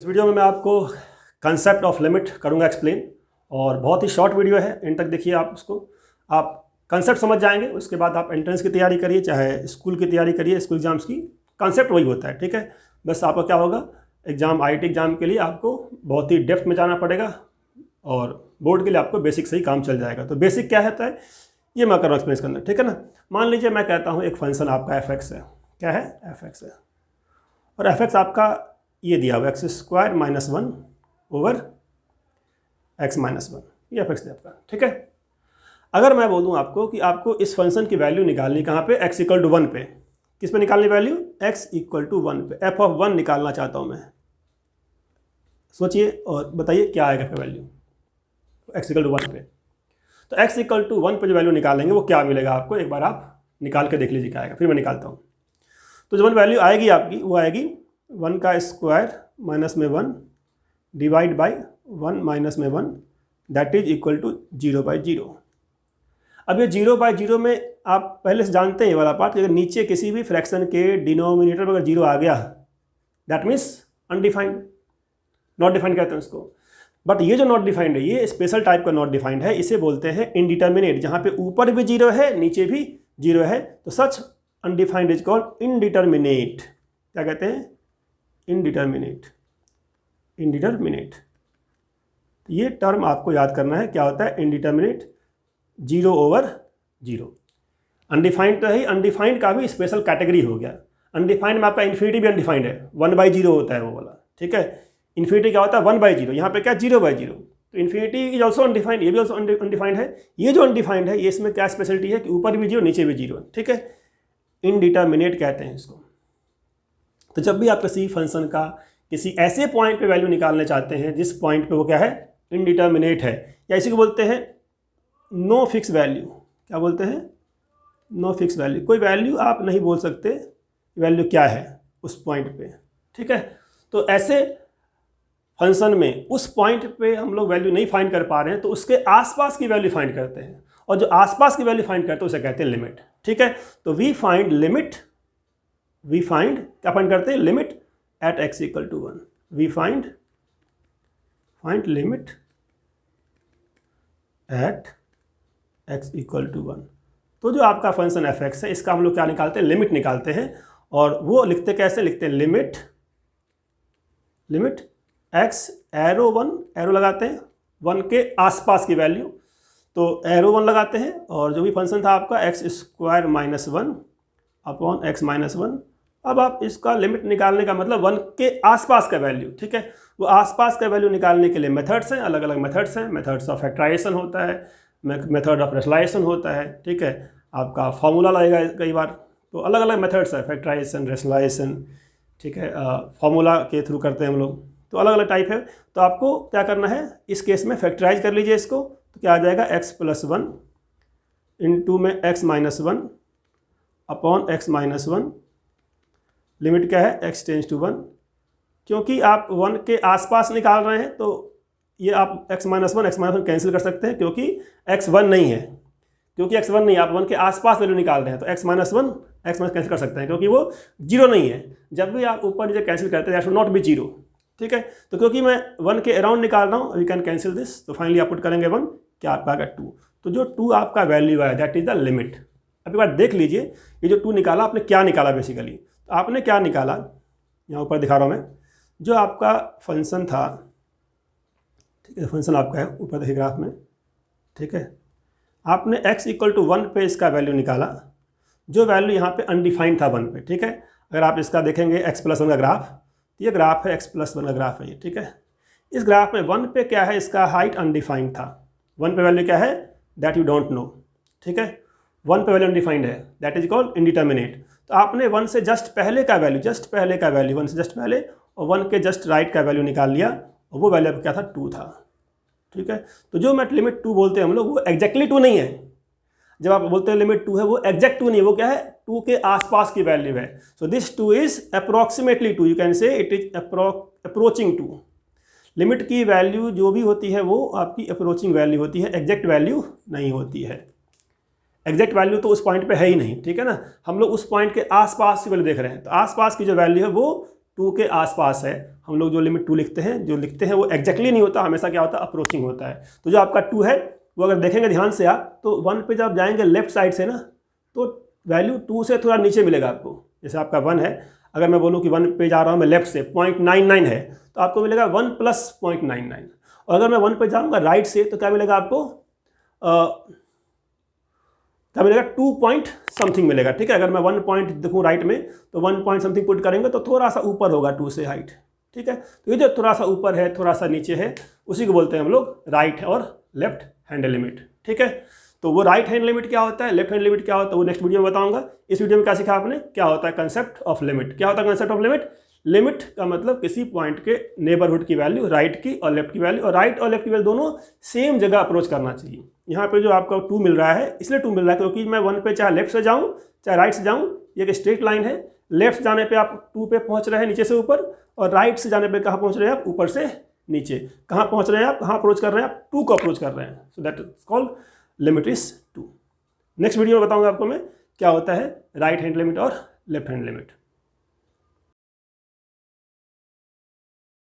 इस वीडियो में मैं आपको कंसेप्ट ऑफ लिमिट करूंगा एक्सप्लेन, और बहुत ही शॉर्ट वीडियो है, एंड तक देखिए आप उसको। आप कंसेप्ट समझ जाएंगे, उसके बाद आप एंट्रेंस की तैयारी करिए, चाहे स्कूल की तैयारी करिए, स्कूल एग्जाम्स की कंसेप्ट वही होता है, ठीक है। बस आपका क्या होगा, एग्जाम आईआईटी एग्जाम के लिए आपको बहुत ही डेप्थ में जाना पड़ेगा, और बोर्ड के लिए आपको बेसिक से ही काम चल जाएगा। तो बेसिक क्या होता है ये मैं कर रहा हूँ एक्सप्लेन करना, ठीक है ना। मान लीजिए मैं कहता हूँ एक फंक्शन आपका एफ एक्स है, क्या है, एफ एक्स है, और एफ एक्स आपका ये दिया हुआ x square minus 1 over x minus 1, ये एफ एक्स दिया आपका, ठीक है। अगर मैं बोलूँ आपको कि आपको इस फंक्शन की वैल्यू निकालनी कहाँ पे, एक्स इक्वल टू 1 पे, किस पे निकालनी वैल्यू, एक्स इक्वल टू 1 पे, एफ ऑफ 1 निकालना चाहता हूँ मैं। सोचिए और बताइए क्या आएगा फिर वैल्यू एक्स इक्वल टू 1 पे। तो एक्स इक्वल टू 1 पे जो वैल्यू निकालेंगे वो क्या मिलेगा आपको, एक बार आप निकाल के देख लीजिए क्या आएगा, फिर मैं निकालता हूँ। तो जो वैल्यू आएगी आपकी वो आएगी 1 का स्क्वायर माइनस में 1 डिवाइड बाई 1 माइनस में 1 दैट इज इक्वल टू 0/0। अब ये 0/0 में आप पहले से जानते हैं ये वाला पार्ट, अगर नीचे किसी भी फ्रैक्शन के डिनोमिनेटर में अगर 0 आ गया that means undefined, not defined कहते हैं उसको। बट ये जो नॉट डिफाइंड है ये स्पेशल टाइप का नॉट डिफाइंड है, इसे बोलते हैं इनडिटर्मिनेट, जहाँ पे ऊपर भी 0 है नीचे भी 0 है, तो सच अनडिफाइंड इज कॉल्ड इनडिटर्मिनेट। क्या कहते हैं, इनडिटर्मिनेट, इनडिटर्मिनेट। ये टर्म आपको याद करना है, क्या होता है इनडिटर्मिनेट, 0/0। अनडिफाइंड तो है ही, अनडिफाइंड का भी स्पेशल कैटेगरी हो गया। अनडिफाइंड में आपका इन्फिनिटी भी अनडिफाइंड है, 1/0 होता है वो वाला, ठीक है। इन्फिनिटी क्या होता है 1/0, यहाँ पे क्या 0/0, तो इन्फिनिटी इज ऑल्सो अनडिफाइंड, ये भी ऑल्सो अनडिफाइंड है। ये जो अनडिफाइंड है ये इसमें क्या स्पेशलिटी है कि ऊपर भी 0 नीचे भी 0, ठीक है। इनडिटर्मिनेट कहते हैं इसको। तो जब भी आप किसी फंक्शन का किसी ऐसे पॉइंट पे वैल्यू निकालने चाहते हैं जिस पॉइंट पे वो क्या है, इनडिटर्मिनेट है, या इसी को बोलते हैं नो फिक्स वैल्यू। क्या बोलते हैं, नो फिक्स वैल्यू। कोई वैल्यू आप नहीं बोल सकते वैल्यू क्या है उस पॉइंट पे, ठीक है। तो ऐसे फंक्शन में उस पॉइंट पे हम लोग वैल्यू नहीं फाइंड कर पा रहे हैं तो उसके आसपास की वैल्यू फाइंड करते हैं, और जो आसपास की वैल्यू फाइंड करते हैं उसे कहते हैं लिमिट, ठीक है। तो we find limit, we find क्या फाइंड करते हैं, limit at x equal to 1। We find limit at x equal to 1। तो जो आपका फंक्शन एफ एक्स है इसका हम लोग क्या निकालते हैं, लिमिट निकालते हैं, और वो लिखते कैसे, लिखते हैं limit, limit x arrow 1, arrow लगाते हैं 1 के आसपास की वैल्यू, तो एरो 1 लगाते हैं, और जो भी फंक्शन था आपका x square minus 1 upon x minus 1। अब आप इसका लिमिट निकालने का मतलब 1 के आसपास का वैल्यू, ठीक है। वो आसपास का वैल्यू निकालने के लिए मेथड्स हैं, अलग अलग मेथड्स हैं। मेथड्स ऑफ फैक्टराइजेशन होता है, मेथड ऑफ रेशनलाइजेशन होता है, ठीक है। आपका फॉर्मूला लगेगा कई बार, तो अलग अलग मेथड्स है, फैक्टराइजेशन, रेशनलाइजेशन, ठीक है। फॉर्मूला के थ्रू करते हैं हम लोग, तो अलग अलग टाइप है। तो आपको क्या करना है, इस केस में फैक्टराइज कर लीजिए इसको, तो क्या आ जाएगा x + 1 इंटू में x minus 1 upon x minus 1। Limit क्या है, x टेंड्स टू 1। क्योंकि आप 1 के आसपास निकाल रहे हैं तो ये आप x माइनस 1 कैंसिल कर सकते हैं, क्योंकि x 1 नहीं है, क्योंकि x 1 नहीं, आप 1 के आसपास वैल्यू निकाल रहे हैं, तो x माइनस 1 कैंसिल कर सकते हैं, क्योंकि वो 0 नहीं है। जब भी आप ऊपर नीचे कैंसिल करते हैं दैट शुड नॉट बी 0, ठीक है। तो क्योंकि मैं 1 के अराउंड निकाल रहा हूँ, वी कैन कैंसिल दिस, तो फाइनली आप पुट करेंगे 1, क्या आपका आएगा 2। तो जो 2 आपका वैल्यू है दैट इज द लिमिट। अब एक बार देख लीजिए ये जो 2 निकाला आपने क्या निकाला बेसिकली, तो आपने क्या निकाला, यहाँ ऊपर दिखा रहा हूँ मैं, जो आपका फंक्शन था, ठीक है, फंक्शन आपका है ऊपर देखिए ग्राफ में, ठीक है। आपने x इक्वल टू 1 पे इसका वैल्यू निकाला, जो वैल्यू यहाँ पे अनडिफाइंड था 1 पे, ठीक है। अगर आप इसका देखेंगे x + 1 का ग्राफ, ये ग्राफ है x + 1 का ग्राफ है ये, ठीक है। इस ग्राफ में 1 पे क्या है, इसका हाइट अनडिफाइंड था, 1 पे वैल्यू क्या है दैट यू डोंट नो, ठीक है। 1 पे वैल्यू अनडिफाइंड है दैट इज कॉल्ड इनडिटर्मिनेट। तो आपने 1 से जस्ट पहले का वैल्यू, 1 से जस्ट पहले और 1 के जस्ट राइट का वैल्यू निकाल लिया, और वो वैल्यू क्या था, 2 था, ठीक है। तो जो मैं लिमिट 2 बोलते हैं हम लोग, वो एग्जैक्टली 2 नहीं है। जब आप बोलते हैं लिमिट 2 है, वो एग्जैक्ट 2 नहीं है, वो क्या है 2 के आसपास की वैल्यू है। So this 2 is approximately 2, you can say it is approaching 2। Limit की वैल्यू जो भी होती है वो आपकी अप्रोचिंग वैल्यू होती है, एग्जैक्ट वैल्यू नहीं होती है। एग्जैक्ट वैल्यू तो उस पॉइंट पे है ही नहीं, ठीक है ना। हम लोग उस पॉइंट के आसपास की वैल्यू देख रहे हैं, तो आसपास की जो वैल्यू है वो 2 के आसपास है, हम लोग जो लिमिट 2 लिखते हैं वो एग्जैक्टली नहीं होता, हमेशा क्या होता है, अप्रोचिंग होता है। तो जो आपका 2 है वो अगर देखेंगे ध्यान से आप, तो 1 पे जब जाएंगे लेफ्ट साइड से ना, तो वैल्यू 2 से थोड़ा नीचे मिलेगा आपको। जैसे आपका 1 है, अगर मैं बोलूँ कि 1 पे जा रहा हूँ मैं लेफ्ट से, 0.99 है, तो आपको मिलेगा 1 प्लस 0.99। और अगर मैं 1 पे जाऊँगा राइट से, तो क्या मिलेगा आपको, क्या मिलेगा, 2 पॉइंट समथिंग मिलेगा। ठीक है, अगर मैं 1 पॉइंट देखूँ राइट में, तो 1 पॉइंट समथिंग पुट करेंगे तो थोड़ा सा ऊपर होगा 2 से हाइट। ठीक है, तो ये जो थोड़ा सा ऊपर है थोड़ा सा नीचे है, उसी को बोलते हैं हम लोग राइट और लेफ्ट हैंड लिमिट। ठीक है, तो वो राइट हैंड लिमिट क्या होता है, लेफ्ट हैंड लिमिट क्या होता है, वो नेक्स्ट वीडियो में बताऊंगा। इस वीडियो में क्या सीखा आपने, क्या होता है कंसेप्ट ऑफ लिमिट। क्या होता है कंसेप्ट ऑफ लिमिट? लिमिट का मतलब किसी पॉइंट के नेबरहुड की वैल्यू, राइट की और लेफ्ट की वैल्यू, और राइट और लेफ्ट की वैल्यू दोनों सेम जगह अप्रोच करना चाहिए। यहाँ पे जो आपका 2 मिल रहा है, इसलिए 2 मिल रहा है क्योंकि मैं 1 पे चाहे लेफ्ट से जाऊँ चाहे राइट से जाऊँ, ये एक स्ट्रेट लाइन है। लेफ्ट जाने पे आप 2 पे पहुँच रहे हैं नीचे से ऊपर, और राइट से जाने पे कहाँ पहुँच रहे हैं आप, ऊपर से नीचे। कहाँ पहुँच रहे हैं आप, कहाँ अप्रोच कर रहे हैं आप, 2 को अप्रोच कर रहे हैं। So that is called limit is 2। Next video में बताऊँगा आपको मैं क्या होता है राइट हैंड लिमिट और लेफ्ट हैंड लिमिट।